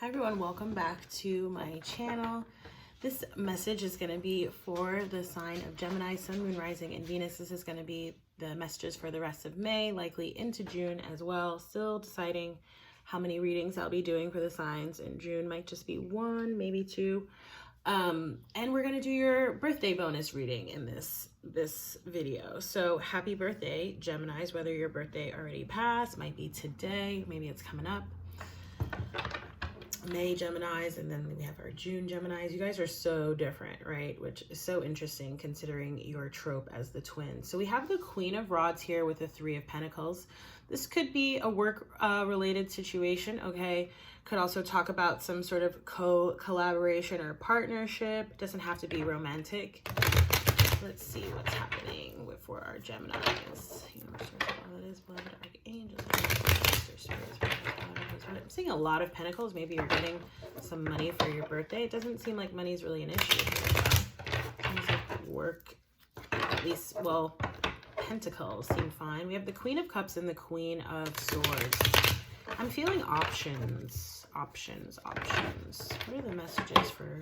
Hi everyone, welcome back to my channel. This message is going to be for the sign of Gemini, Sun, Moon, Rising, and Venus. This is going to be the messages for the rest of May, likely into June as well. Still deciding how many readings I'll be doing for the signs in June. Might just be one, maybe two. And we're going to do your birthday bonus reading in this video. So happy birthday, Geminis, whether your birthday already passed, might be today, maybe it's coming up. May Geminis, and then we have our June Geminis. You guys are so different, right? Which is so interesting considering your trope as the twin. So we have the Queen of Rods here with the Three of Pentacles. This could be a work related situation, okay? Could also talk about some sort of collaboration or partnership. It doesn't have to be romantic. Let's see what's happening for our Geminis. I'm seeing a lot of pentacles. Maybe you're getting some money for your birthday. It doesn't seem like money is really an issue. Seems like work, at least, well, pentacles seem fine. We have the Queen of Cups and the Queen of Swords. I'm feeling options. What are the messages for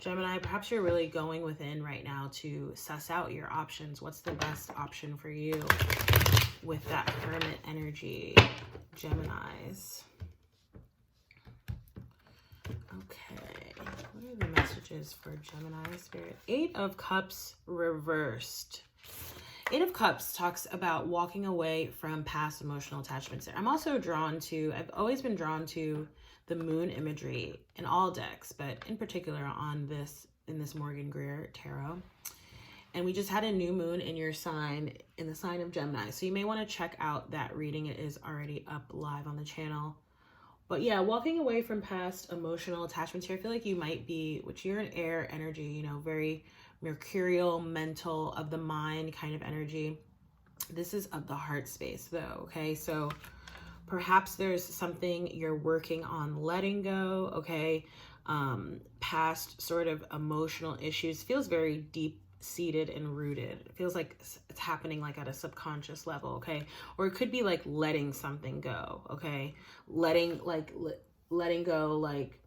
Gemini? Perhaps you're really going within right now to suss out your options. What's the best option for you with that Hermit energy, Geminis? Okay, what are the messages for Gemini Spirit? Eight of Cups reversed. Eight of Cups talks about walking away from past emotional attachments. I'm also drawn to, I've always been drawn to the moon imagery in all decks, but in particular on this, in this Morgan Greer tarot. And we just had a new moon in your sign, in the sign of Gemini. So you may want to check out that reading. It is already up live on the channel. But yeah, walking away from past emotional attachments here. I feel like you might be, which you're an air energy, you know, very mercurial, mental, of the mind kind of energy. This is of the heart space though, okay? So perhaps there's something you're working on letting go, okay? Past sort of emotional issues. Feels very deep seated and rooted. It feels like it's happening like at a subconscious level, okay? Or it could be like letting something go, okay? Letting go, like,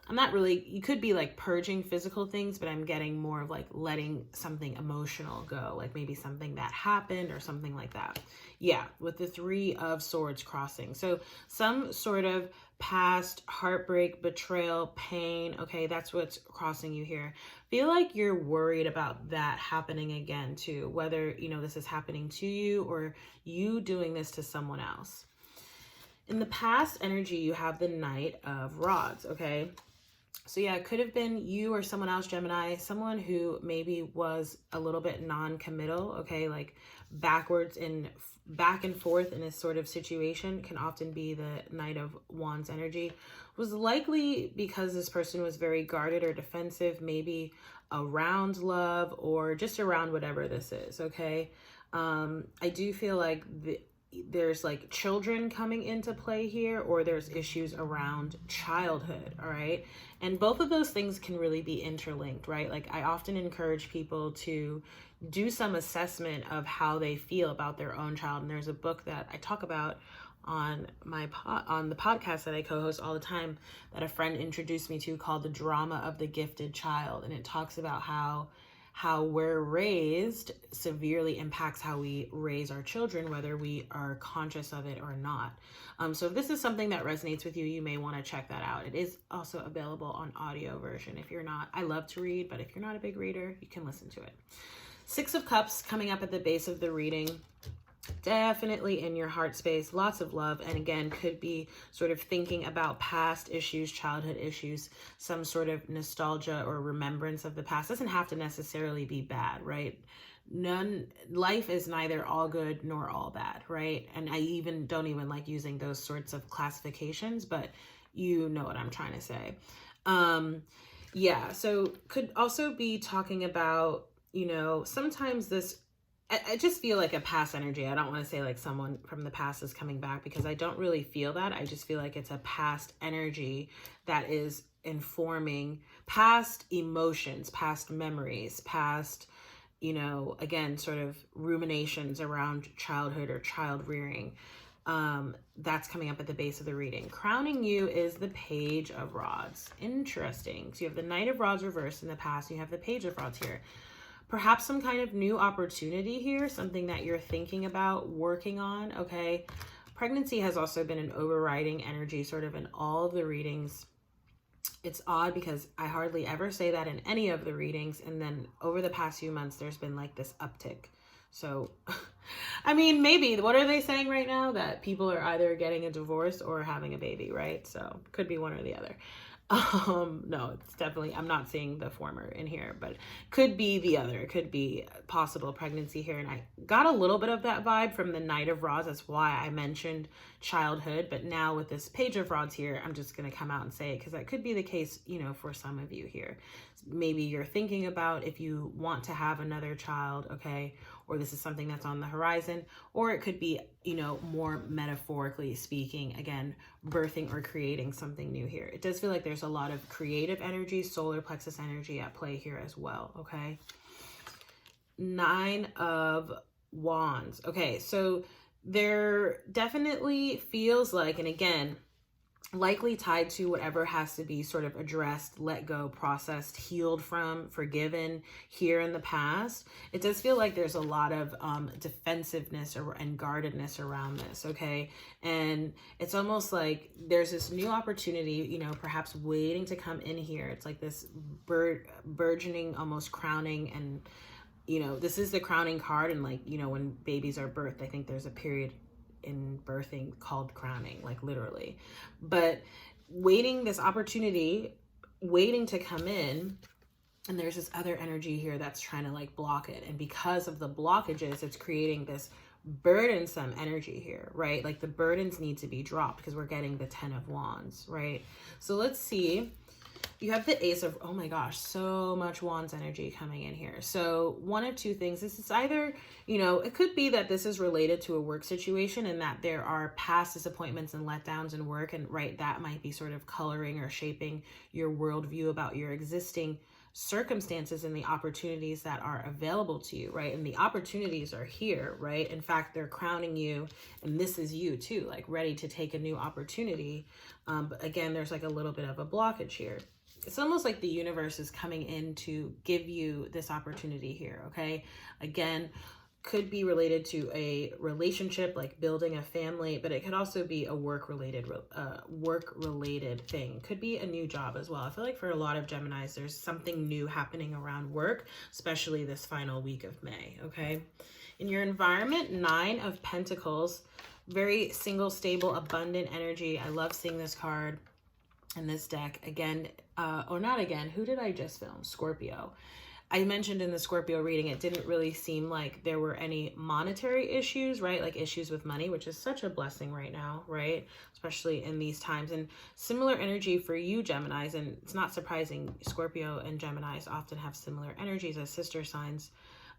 I'm not really, you could be like purging physical things, but I'm getting more of like letting something emotional go, like maybe something that happened or something like that. Yeah, with the Three of Swords crossing. So some sort of past heartbreak, betrayal, pain, okay, that's what's crossing you here. Feel like you're worried about that happening again too, whether, you know, this is happening to you or you doing this to someone else. In the past energy, you have the Knight of Rods, okay? So yeah, it could have been you or someone else, Gemini, someone who maybe was a little bit non-committal, okay? Like back and forth in this sort of situation can often be the Knight of Wands energy. Was likely because this person was very guarded or defensive, maybe around love or just around whatever this is, okay? I do feel like there's like children coming into play here, or there's issues around childhood, all right? And both of those things can really be interlinked, right? Like I often encourage people to do some assessment of how they feel about their own child. And there's a book that I talk about on the podcast that I co-host all the time that a friend introduced me to called The Drama of the Gifted Child. And it talks about how we're raised severely impacts how we raise our children, whether we are conscious of it or not. So if this is something that resonates with you, you may want to check that out. It is also available on audio version. If you're not, I love to read, but if you're not a big reader, you can listen to it. Six of Cups coming up at the base of the reading. Definitely in your heart space, lots of love. And again, could be sort of thinking about past issues, childhood issues, some sort of nostalgia or remembrance of the past. Doesn't have to necessarily be bad, right? Life is neither all good nor all bad, right? And I don't even like using those sorts of classifications, but you know what I'm trying to say. Yeah, so could also be talking about, you know, sometimes this, I just feel like a past energy. I don't want to say like someone from the past is coming back because I don't really feel that. I just feel like it's a past energy that is informing past emotions, past memories, past, you know, again, sort of ruminations around childhood or child rearing. That's coming up at the base of the reading. Crowning you is the Page of Rods. Interesting. So you have the Knight of Rods reversed in the past. You have the Page of Rods here. Perhaps some kind of new opportunity here, something that you're thinking about working on, okay? Pregnancy has also been an overriding energy sort of in all of the readings. It's odd because I hardly ever say that in any of the readings. And then over the past few months, there's been like this uptick. So, I mean, maybe, what are they saying right now? That people are either getting a divorce or having a baby, right? So could be one or the other. No, it's definitely, I'm not seeing the former in here, but could be the other. It could be possible pregnancy here. And I got a little bit of that vibe from the Knight of Rods. That's why I mentioned childhood. But now with this Page of Rods here, I'm just going to come out and say it because that could be the case, you know, for some of you here. Maybe you're thinking about if you want to have another child, okay, or this is something that's on the horizon, or it could be, you know, more metaphorically speaking, again, birthing or creating something new here. It does feel like there's a lot of creative energy, solar plexus energy at play here as well, okay? 9 of Wands. Okay, so there definitely feels like, and again, likely tied to whatever has to be sort of addressed, let go, processed, healed from, forgiven here in the past. It does feel like there's a lot of defensiveness and guardedness around this, okay? And it's almost like there's this new opportunity, you know, perhaps waiting to come in here. It's like this burgeoning, almost crowning, and, you know, this is the crowning card. And like, you know, when babies are birthed, I think there's a period in birthing called crowning, like literally. But waiting, this opportunity, waiting to come in, and there's this other energy here that's trying to like block it. And because of the blockages, it's creating this burdensome energy here, right? Like the burdens need to be dropped because we're getting the 10 of Wands, right? So let's see. You have the Ace of, oh my gosh, so much Wands energy coming in here. So one of two things. This is either, you know, it could be that this is related to a work situation and that there are past disappointments and letdowns in work. And right, that might be sort of coloring or shaping your worldview about your existing circumstances and the opportunities that are available to you, right? And the opportunities are here, right? In fact, they're crowning you, and this is you too, like ready to take a new opportunity. But again, there's like a little bit of a blockage here. It's almost like the universe is coming in to give you this opportunity here, okay? Again, could be related to a relationship, like building a family, but it could also be a work-related thing. Could be a new job as well. I feel like for a lot of Geminis, there's something new happening around work, especially this final week of May, okay? In your environment, 9 of Pentacles, very single, stable, abundant energy. I love seeing this card in this deck. Again, or not again, who did I just film? Scorpio. I mentioned in the Scorpio reading, it didn't really seem like there were any monetary issues, right? Like issues with money, which is such a blessing right now, right? Especially in these times. And similar energy for you, Geminis, and it's not surprising, Scorpio and Geminis often have similar energies as sister signs.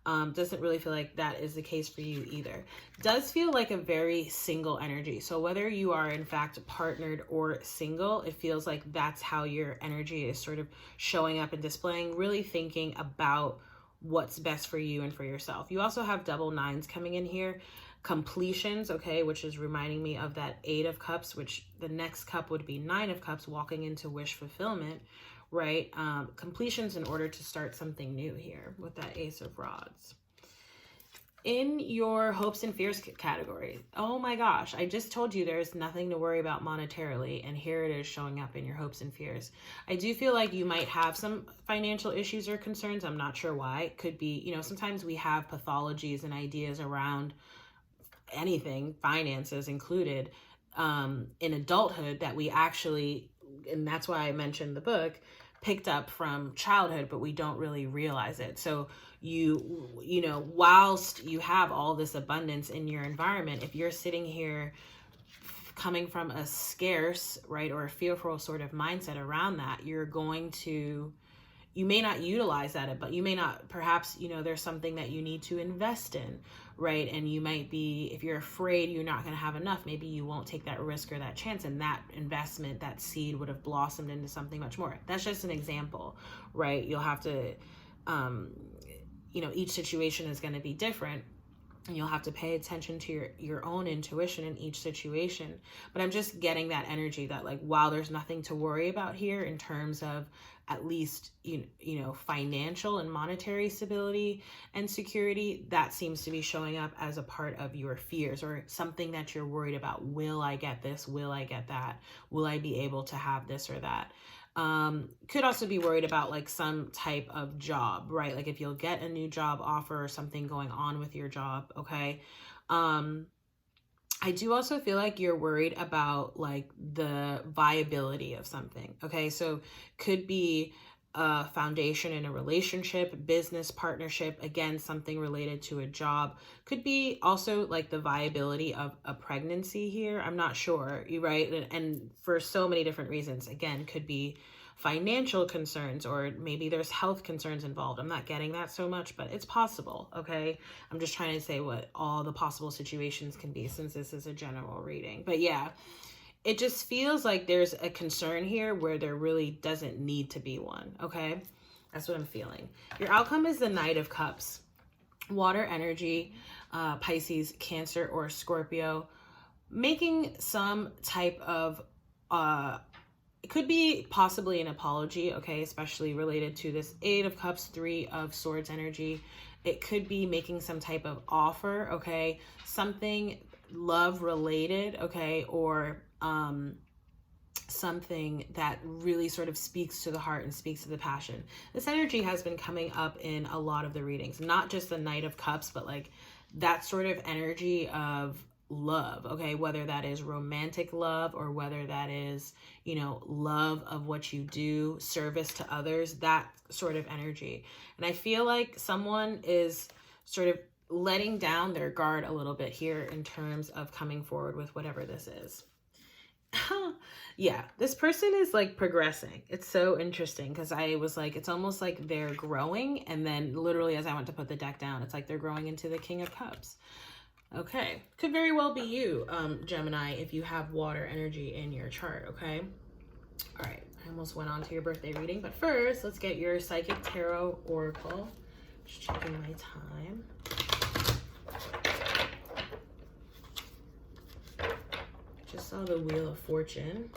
Doesn't really feel like that is the case for you either. Does feel like a very single energy. So whether you are in fact partnered or single, it feels like that's how your energy is sort of showing up and displaying, really thinking about what's best for you and for yourself. You also have double 9s coming in here. Completions, okay, which is reminding me of that 8 of Cups, which the next cup would be 9 of Cups, walking into wish fulfillment, right? Completions in order to start something new here with that Ace of Rods. In your hopes and fears category, oh my gosh, I just told you there's nothing to worry about monetarily, and here it is showing up in your hopes and fears. I do feel like you might have some financial issues or concerns. I'm not sure why. It could be, you know, sometimes we have pathologies and ideas around anything, finances included, in adulthood that we actually, and that's why I mentioned the book, picked up from childhood, but we don't really realize it. So you know, whilst you have all this abundance in your environment, if you're sitting here coming from a scarce, right, or a fearful sort of mindset around that, you're going to, you may not utilize that, but you may not, perhaps, you know, there's something that you need to invest in, right? And you might be, if you're afraid you're not going to have enough, maybe you won't take that risk or that chance, and that investment, that seed would have blossomed into something much more. That's just an example, right? You'll have to, you know, each situation is going to be different. and you'll have to pay attention to your own intuition in each situation. But I'm just getting that energy that, like, wow, there's nothing to worry about here in terms of at least, you know, financial and monetary stability and security. That seems to be showing up as a part of your fears, or something that you're worried about. Will I get this? Will I get that? Will I be able to have this or that? Could also be worried about like some type of job, right? Like if you'll get a new job offer or something going on with your job. Okay. I do also feel like you're worried about like the viability of something. Okay. So could be a foundation in a relationship, business partnership, again, something related to a job. Could be also like the viability of a pregnancy here. I'm not sure, right? And for so many different reasons, again, could be financial concerns, or maybe there's health concerns involved. I'm not getting that so much, but it's possible. Okay. I'm just trying to say what all the possible situations can be, since this is a general reading. But yeah, it just feels like there's a concern here where there really doesn't need to be one. Okay. That's what I'm feeling. Your outcome is the Knight of Cups. Water energy, Pisces, Cancer, or Scorpio, making some type of, it could be possibly an apology, okay, especially related to this Eight of Cups, Three of Swords energy. It could be making some type of offer, okay, something love related, okay, or something that really sort of speaks to the heart and speaks to the passion. This energy has been coming up in a lot of the readings, not just the Knight of Cups, but like that sort of energy of love, okay, whether that is romantic love or whether that is, you know, love of what you do, service to others, that sort of energy. And I feel like someone is sort of letting down their guard a little bit here in terms of coming forward with whatever this is. Yeah, this person is like progressing. It's so interesting because I was like, it's almost like they're growing, and then literally as I went to put the deck down, it's like they're growing into the King of Cups. Okay, could very well be you, Gemini, if you have water energy in your chart. Okay, all right, I almost went on to your birthday reading, but first let's get your Psychic Tarot Oracle. Just checking my time. Just saw the Wheel of Fortune.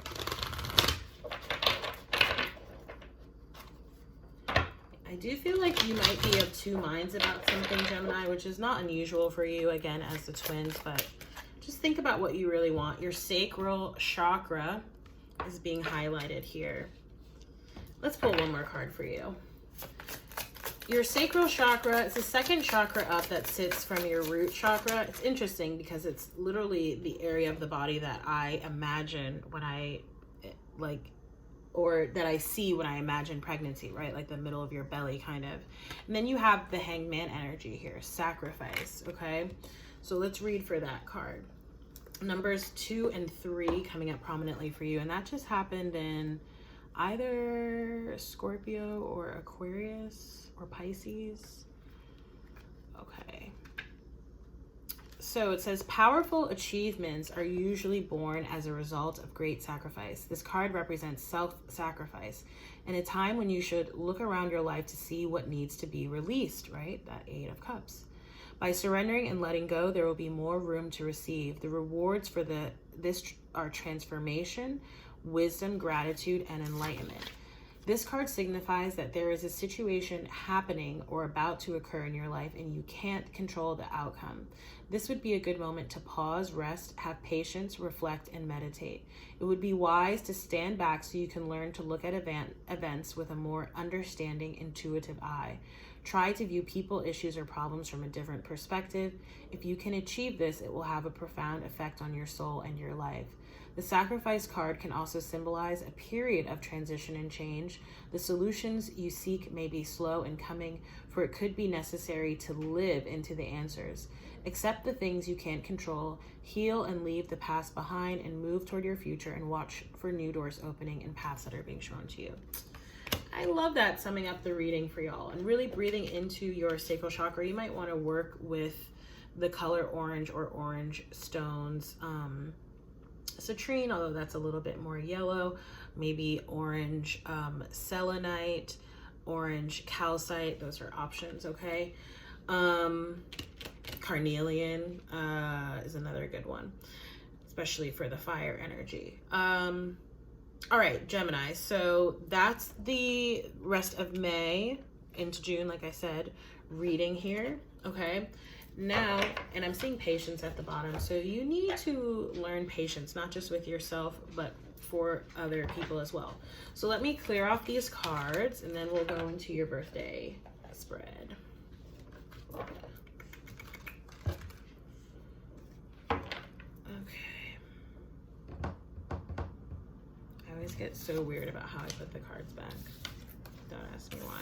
I do feel like you might be of two minds about something, Gemini, which is not unusual for you, again, as the twins, but just think about what you really want. Your sacral chakra is being highlighted here. Let's pull one more card for you. Your sacral chakra is the second chakra up that sits from your root chakra. It's interesting because it's literally the area of the body that I imagine when I or that I see when I imagine pregnancy, right? Like the middle of your belly kind of. And then you have the Hangman energy here, sacrifice, okay? So let's read for that card. Numbers 2 and 3 coming up prominently for you. And that just happened in either Scorpio or Aquarius or Pisces. Okay. So it says, powerful achievements are usually born as a result of great sacrifice. This card represents self-sacrifice in a time when you should look around your life to see what needs to be released, right? That Eight of Cups. By surrendering and letting go, there will be more room to receive. The rewards for this are transformation, wisdom, gratitude, and enlightenment. This card signifies that there is a situation happening or about to occur in your life and you can't control the outcome. This would be a good moment to pause, rest, have patience, reflect, and meditate. It would be wise to stand back so you can learn to look at events with a more understanding, intuitive eye. Try to view people, issues, or problems from a different perspective. If you can achieve this, it will have a profound effect on your soul and your life. The sacrifice card can also symbolize a period of transition and change. The solutions you seek may be slow in coming, for it could be necessary to live into the answers. Accept the things you can't control, heal and leave the past behind, and move toward your future and watch for new doors opening and paths that are being shown to you. I love that, summing up the reading for y'all and really breathing into your sacral chakra. You might want to work with the color orange or orange stones. Citrine, although that's a little bit more yellow, maybe orange selenite, orange calcite. Those are options, okay? Carnelian is another good one, especially for the fire energy. All right, Gemini. So that's the rest of May into June, like I said, reading here. Okay. Now, and I'm seeing patience at the bottom. So you need to learn patience, not just with yourself, but for other people as well. So let me clear off these cards and then we'll go into your birthday spread. I always get so weird about how I put the cards back. Don't ask me why.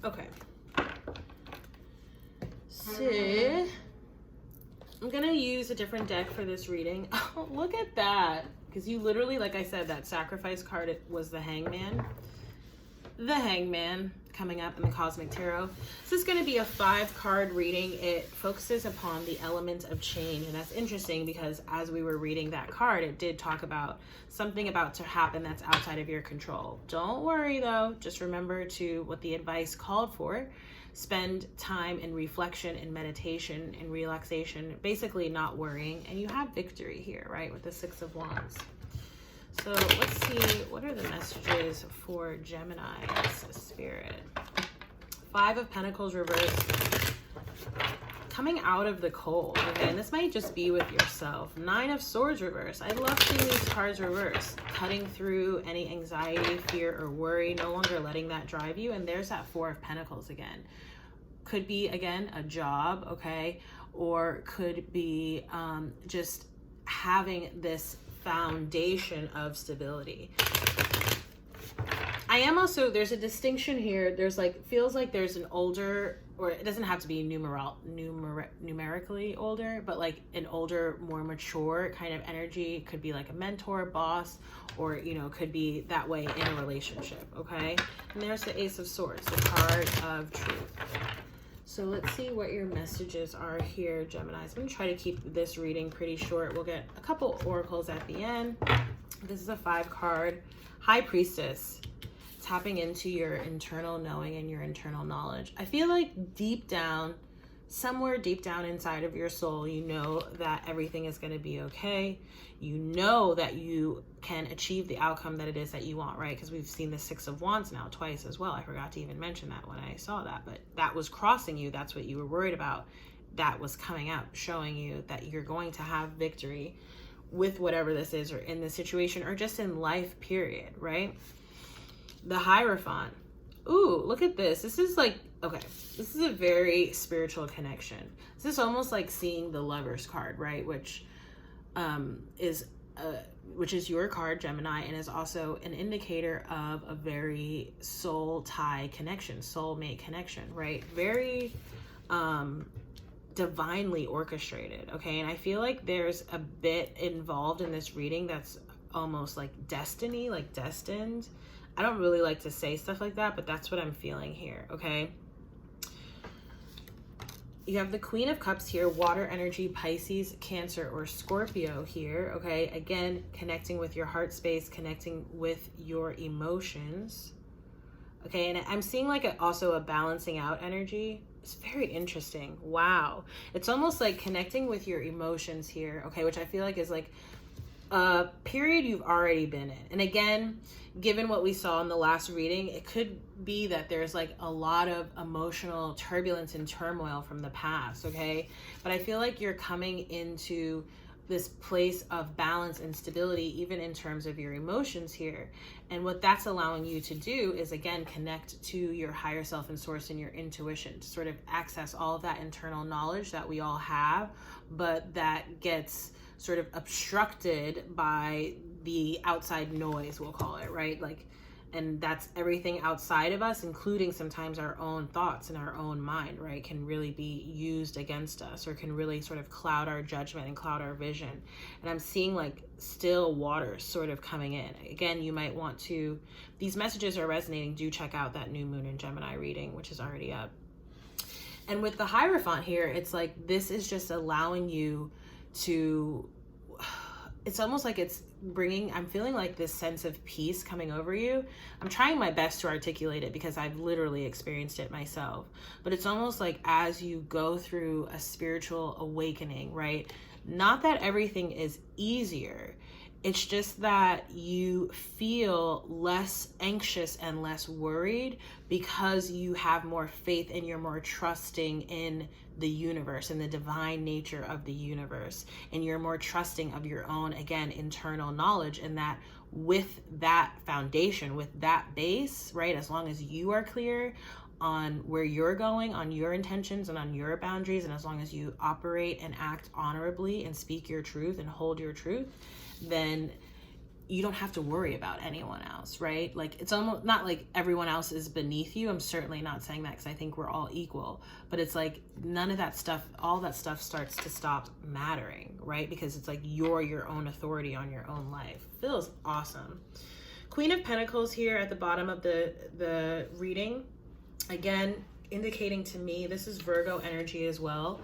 Okay. So I'm gonna use a different deck for this reading. Oh, look at that. Because you literally, like I said, that sacrifice card, it was the Hangman. The Hangman coming up in the Cosmic Tarot. This is going to be a 5-card reading. It focuses upon the element of change, and that's interesting because as we were reading that card, it did talk about something about to happen that's outside of your control. Don't worry though, just remember to what the advice called for. Spend time in reflection and meditation and relaxation, basically not worrying, and you have victory here, right, with the 6 of Wands. So let's see, what are the messages for Gemini's spirit? 5 of Pentacles reversed. Coming out of the cold, okay? And this might just be with yourself. 9 of Swords reversed. I love seeing these cards reversed. Cutting through any anxiety, fear, or worry. No longer letting that drive you. And there's that 4 of Pentacles again. Could be, again, a job, okay? Or could be just having this foundation of stability. I am also, there's a distinction here. There's like, feels like there's an older, or it doesn't have to be numerically older, but like an older, more mature kind of energy. Could be like a mentor, boss, or, you know, could be that way in a relationship, okay? And there's the Ace of Swords, the card of truth. So let's see what your messages are here, Gemini. I'm going to try to keep this reading pretty short. We'll get a couple oracles at the end. This is a 5-card High Priestess, tapping into your internal knowing and your internal knowledge. I feel like deep down, somewhere deep down inside of your soul, you know that everything is going to be okay. You know that you can achieve the outcome that it is that you want, right? Because we've seen the 6 of Wands now twice as well. I forgot to even mention that when I saw that, but that was crossing you. That's what you were worried about. That was coming out, showing you that you're going to have victory with whatever this is, or in this situation, or just in life, period, right? The Hierophant. Ooh, look at this. This is like, okay, this is a very spiritual connection. This is almost like seeing the Lover's card, right? Which is your card, Gemini, and is also an indicator of a very soul tie connection, soulmate connection, right? Very divinely orchestrated, okay? And I feel like there's a bit involved in this reading that's almost like destiny, like destined. I don't really like to say stuff like that, but that's what I'm feeling here, okay? You have the Queen of Cups here, water energy, Pisces, Cancer, or Scorpio here, okay? Again, connecting with your heart space, connecting with your emotions, okay? And I'm seeing like also a balancing out energy. It's very interesting. Wow. It's almost like connecting with your emotions here, okay? Which I feel like is like a period you've already been in. And again, given what we saw in the last reading, it could be that there's like a lot of emotional turbulence and turmoil from the past, okay? But I feel like you're coming into this place of balance and stability, even in terms of your emotions here. And what that's allowing you to do is, again, connect to your higher self and source and your intuition to sort of access all of that internal knowledge that we all have, but that gets sort of obstructed by the outside noise, we'll call it, right? Like, and that's everything outside of us, including sometimes our own thoughts and our own mind, right, can really be used against us, or can really sort of cloud our judgment and cloud our vision. And I'm seeing like still waters sort of coming in. Again, you might want to, these messages are resonating, do check out that new moon in Gemini reading, which is already up. And with the Hierophant here, it's like this is just allowing you to it's almost like it's bringing, I'm feeling like this sense of peace coming over you. I'm trying my best to articulate it because I've literally experienced it myself. But it's almost like as you go through a spiritual awakening, right? Not that everything is easier. It's just that you feel less anxious and less worried because you have more faith and you're more trusting in the universe and the divine nature of the universe. And you're more trusting of your own, again, internal knowledge. And that with that foundation, with that base, right, as long as you are clear on where you're going, on your intentions and on your boundaries, and as long as you operate and act honorably and speak your truth and hold your truth, then you don't have to worry about anyone else, right? Like, it's almost not like everyone else is beneath you. I'm certainly not saying that, because I think we're all equal, but it's like none of that stuff, all that stuff starts to stop mattering, right? Because it's like you're your own authority on your own life. Feels awesome. Queen of Pentacles here at the bottom of the reading, again, indicating to me, this is Virgo energy as well,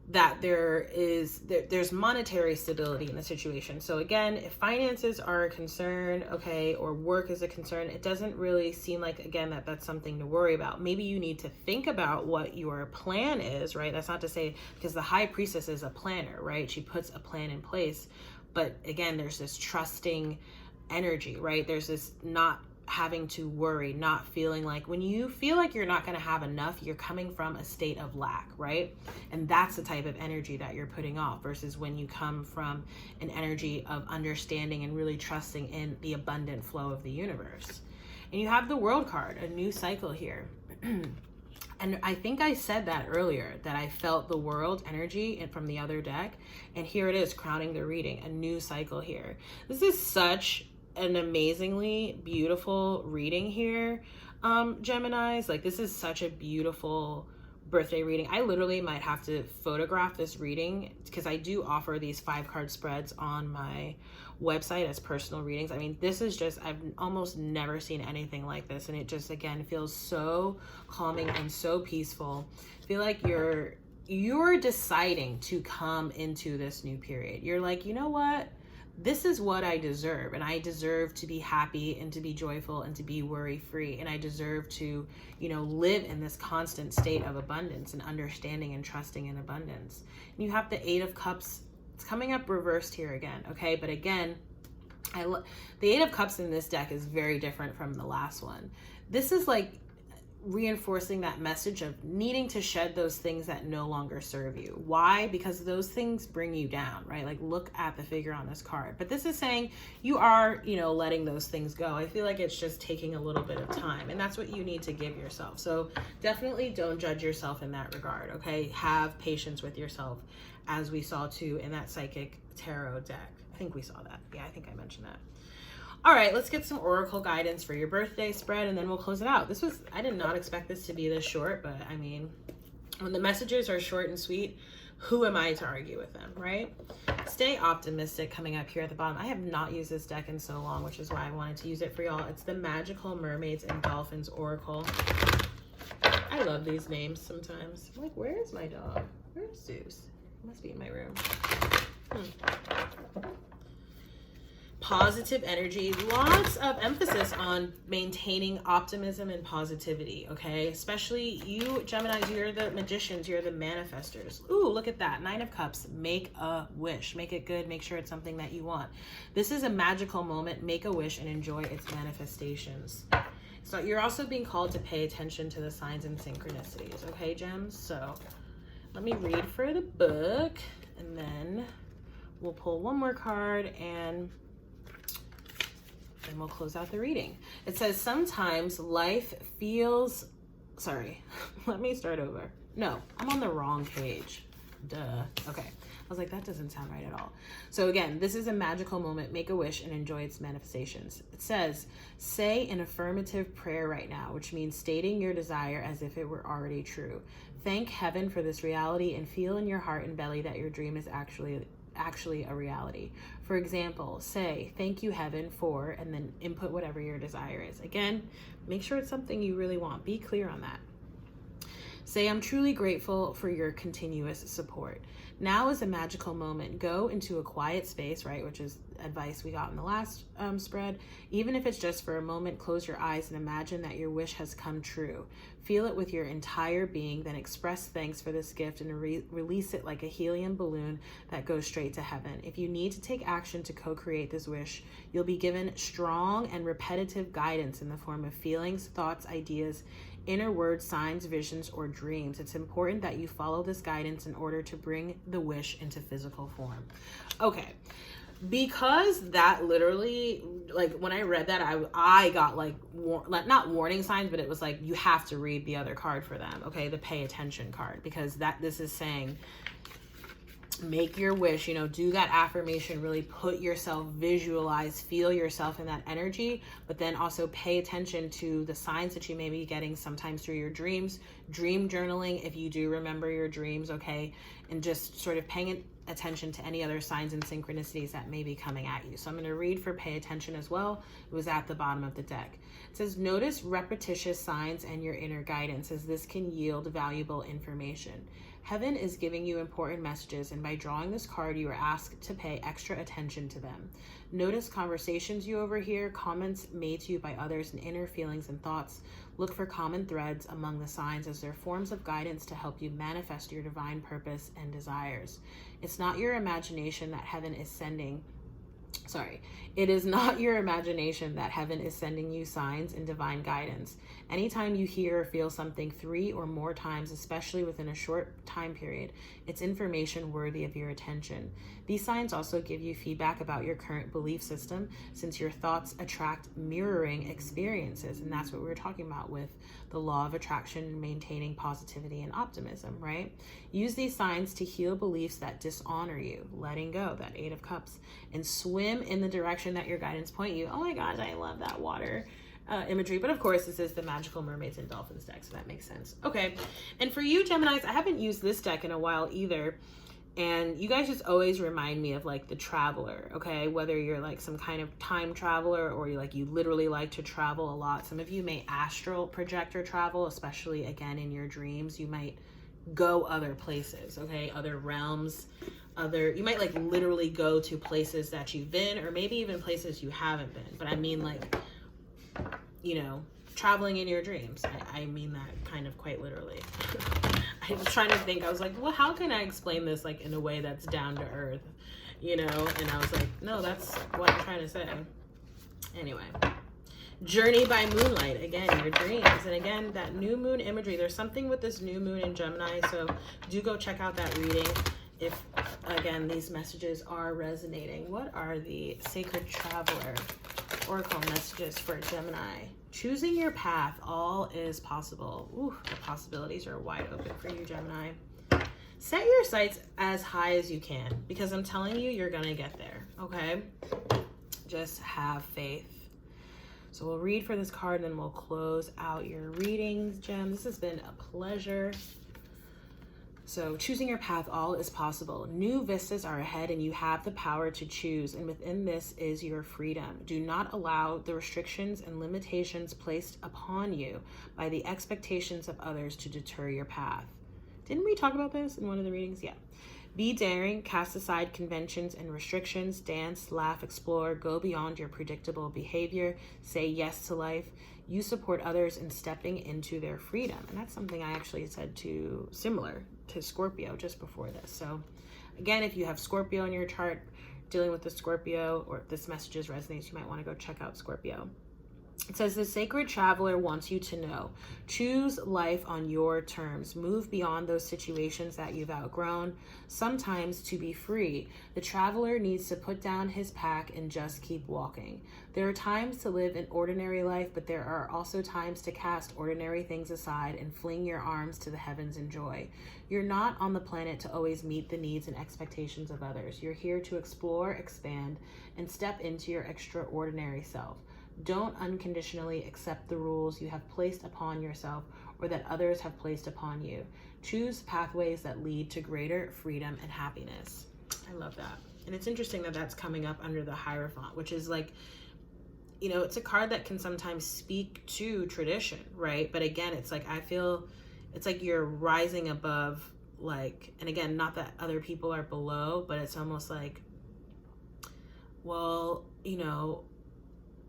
that there's monetary stability in the situation. So again, if finances are a concern, okay, or work is a concern, it doesn't really seem like, again, that's something to worry about. Maybe you need to think about what your plan is, right? That's not to say, because the High Priestess is a planner, right? She puts a plan in place. But again, there's this trusting energy, right? There's this not having to worry, not feeling like, when you feel like you're not going to have enough, you're coming from a state of lack, right? And that's the type of energy that you're putting off, versus when you come from an energy of understanding and really trusting in the abundant flow of the universe. And you have the World card, a new cycle here. And I think I said that earlier, that I felt the World energy from the other deck. And here it is, crowning the reading, a new cycle here. This is such an amazingly beautiful reading here, Geminis. Like, this is such a beautiful birthday reading. I literally might have to photograph this reading, because I do offer these 5-card spreads on my website as personal readings. I mean, this is just, I've almost never seen anything like this, and it just, again, feels so calming and so peaceful. I feel like you're deciding to come into this new period. You're like, you know what? This is what I deserve, and I deserve to be happy and to be joyful and to be worry-free, and I deserve to, live in this constant state of abundance and understanding and trusting in abundance. And you have the 8 of Cups. It's coming up reversed here again, okay? But again, the 8 of Cups in this deck is very different from the last one. This is like reinforcing that message of needing to shed those things that no longer serve you. Why? Because those things bring you down, right? Like, look at the figure on this card. But this is saying you are, letting those things go. I feel like it's just taking a little bit of time, and that's what you need to give yourself. So definitely don't judge yourself in that regard, okay? Have patience with yourself, as we saw too in that Psychic Tarot deck. I think we saw that. Yeah, I think I mentioned that. All right, let's get some oracle guidance for your birthday spread, and then we'll close it out. I did not expect this to be this short, but I mean, when the messages are short and sweet, who am I to argue with them, right? Stay optimistic coming up here at the bottom. I have not used this deck in so long, which is why I wanted to use it for y'all. It's the Magical Mermaids and Dolphins Oracle. I love these names sometimes. I'm like, where is my dog? Where's Zeus? He must be in my room. Positive energy, lots of emphasis on maintaining optimism and positivity, okay? Especially you, Geminis, you're the magicians, you're the manifestors. Ooh, look at that, 9 of Cups. Make a wish, make it good, make sure it's something that you want. This is a magical moment. Make a wish and enjoy its manifestations. So you're also being called to pay attention to the signs and synchronicities, okay, Gems? So let me read for the book, and then we'll pull one more card, and we'll close out the reading. It says, sometimes life feels, let me start over. No, I'm on the wrong page. Duh. Okay. I was like, that doesn't sound right at all. So again, this is a magical moment. Make a wish and enjoy its manifestations. It says, say an affirmative prayer right now, which means stating your desire as if it were already true. Thank heaven for this reality and feel in your heart and belly that your dream is actually a reality. For example, say, thank you heaven for, and then input whatever your desire is. Again, make sure it's something you really want. Be clear on that. Say, I'm truly grateful for your continuous support. Now is a magical moment. Go into a quiet space, right? Which is advice we got in the last spread. Even if it's just for a moment, close your eyes and imagine that your wish has come true. Feel it with your entire being, then express thanks for this gift and release it like a helium balloon that goes straight to heaven. If you need to take action to co-create this wish, you'll be given strong and repetitive guidance in the form of feelings, thoughts, ideas, inner words, signs, visions, or dreams. It's important that you follow this guidance in order to bring the wish into physical form. Okay, because that literally, like when I read that, I got like not warning signs, but it was like you have to read the other card for them. Okay, the pay attention card, because this is saying make your wish, do that affirmation, really put yourself, visualize, feel yourself in that energy, but then also pay attention to the signs that you may be getting sometimes through your dreams, dream journaling if you do remember your dreams, okay, and just sort of paying attention to any other signs and synchronicities that may be coming at you. So I'm going to read for pay attention as well. It was at the bottom of the deck. It says, notice repetitious signs and your inner guidance, as this can yield valuable information. Heaven is giving you important messages, and by drawing this card, you are asked to pay extra attention to them. Notice conversations you overhear, comments made to you by others, and inner feelings and thoughts. Look for common threads among the signs, as they're forms of guidance to help you manifest your divine purpose and desires. It's not your imagination that heaven is sending. It is not your imagination that heaven is sending you signs and divine guidance. Anytime you hear or feel something 3 or more times, especially within a short time period, it's information worthy of your attention. These signs also give you feedback about your current belief system, since your thoughts attract mirroring experiences. And that's what we were talking about with the law of attraction and maintaining positivity and optimism, right? Use these signs to heal beliefs that dishonor you, letting go, that 8 of Cups, and swim in the direction that your guidance point you. Oh my gosh, I love that water imagery. But of course, this is the magical Mermaids and Dolphins deck, so that makes sense. Okay, and for you Geminis, I haven't used this deck in a while either, and you guys just always remind me of like the traveler, okay? Whether you're like some kind of time traveler or you literally like to travel a lot. Some of you may astral project or travel, especially again in your dreams. You might go other places, okay? Other realms, you might like literally go to places that you've been, or maybe even places you haven't been. But I mean like, traveling in your dreams. I mean that kind of quite literally. I was trying to think, I was like, well, how can I explain this like in a way that's down to earth, and I was like, no, that's what I'm trying to say. Anyway, journey by moonlight, again, your dreams. And again, that new moon imagery, there's something with this new moon in Gemini, so do go check out that reading if, again, these messages are resonating. What are the Sacred Traveler Oracle messages for Gemini? Choosing your path, all is possible. Ooh, the possibilities are wide open for you, Gemini. Set your sights as high as you can, because I'm telling you, you're gonna get there, okay? Just have faith. So we'll read for this card, and then we'll close out your readings, Gem. This has been a pleasure. So choosing your path, all is possible. New vistas are ahead, and you have the power to choose, and within this is your freedom. Do not allow the restrictions and limitations placed upon you by the expectations of others to deter your path. Didn't we talk about this in one of the readings? Yeah. Be daring, cast aside conventions and restrictions, dance, laugh, explore, go beyond your predictable behavior, say yes to life. You support others in stepping into their freedom. And that's something I actually said similar to Scorpio just before this. So again, if you have Scorpio in your chart, dealing with the Scorpio, or if this message resonates, you might want to go check out Scorpio. It says, the Sacred Traveler wants you to know, choose life on your terms. Move beyond those situations that you've outgrown. Sometimes to be free, the traveler needs to put down his pack and just keep walking. There are times to live an ordinary life, but there are also times to cast ordinary things aside and fling your arms to the heavens in joy. You're not on the planet to always meet the needs and expectations of others. You're here to explore, expand, and step into your extraordinary self. Don't unconditionally accept the rules you have placed upon yourself or that others have placed upon you. Choose pathways that lead to greater freedom and happiness. I love that. And it's interesting that that's coming up under the Hierophant, which is like, it's a card that can sometimes speak to tradition, right? But again, it's like, I feel it's like you're rising above, like, and again, not that other people are below, but it's almost like, well, you know,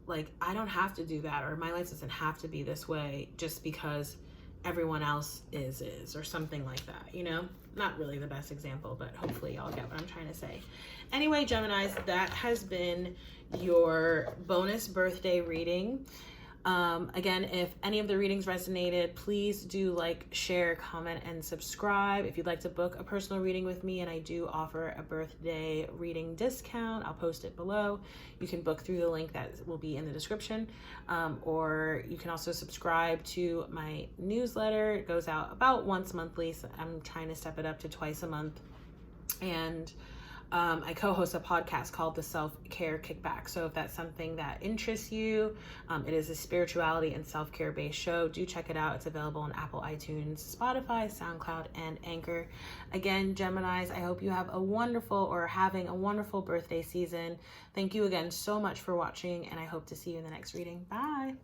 like, I don't have to do that, or my life doesn't have to be this way just because everyone else is, or something like that, you know? Not really the best example, but hopefully y'all get what I'm trying to say. Anyway, Geminis, that has been your bonus birthday reading. Again, if any of the readings resonated, please do like, share, comment, and subscribe. If you'd like to book a personal reading with me, and I do offer a birthday reading discount, I'll post it below. You can book through the link that will be in the description, or you can also subscribe to my newsletter. It goes out about once monthly, so I'm trying to step it up to twice a month. And I co-host a podcast called the Self-Care Kickback. So if that's something that interests you, it is a spirituality and self-care based show. Do check it out. It's available on Apple, iTunes, Spotify, SoundCloud, and Anchor. Again, Geminis, I hope you have a wonderful, or having a wonderful birthday season. Thank you again so much for watching, and I hope to see you in the next reading. Bye.